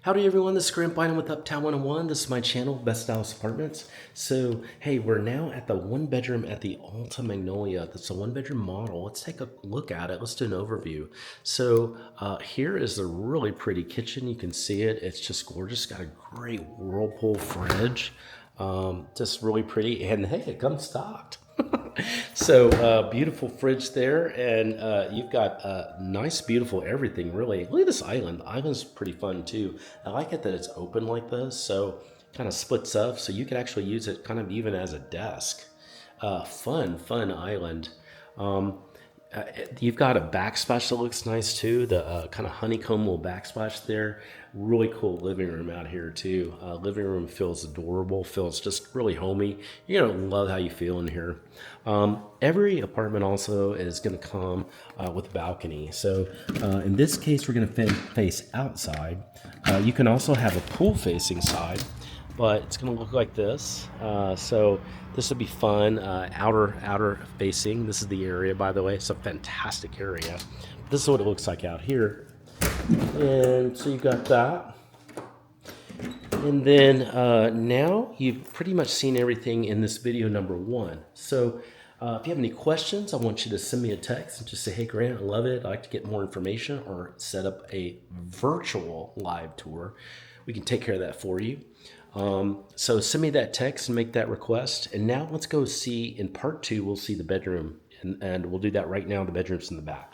Howdy everyone, this is Grant Bynum with Uptown 101. This is my channel, Best Dallas Apartments. So, hey, we're now at the one bedroom at the Alta Magnolia. That's a one bedroom model. Let's take a look at it. Let's do an overview. So, here is a really pretty kitchen. You can see it. It's just gorgeous. Got a great Whirlpool fridge. Just really pretty. And hey, it comes stocked. So beautiful fridge there, and you've got nice, beautiful everything. Really, look at this island. The island's pretty fun too. I like it that it's open like this, so kind of splits up, so you can actually use it kind of even as a desk. Fun island. Um, you've got a backsplash that looks nice too. The kind of honeycomb little backsplash there. Really cool living room out here too. Living room feels adorable. Feels just really homey. You're gonna love how you feel in here. Every apartment also is gonna come with a balcony. So in this case, we're gonna face outside. You can also have a pool facing side, but it's going to look like this. So this would be fun. Outer facing. This is the area, by the way. It's a fantastic area. This is what it looks like out here. And so you've got that. And then now you've pretty much seen everything in this video number one. So if you have any questions, I want you to send me a text and just say, hey, Grant, I love it. I'd like to get more information, or set up a virtual live tour. We can take care of that for you. So send me that text and make that request. And now let's go see, in part two, we'll see the bedroom. And we'll do that right now. The bedroom's in the back.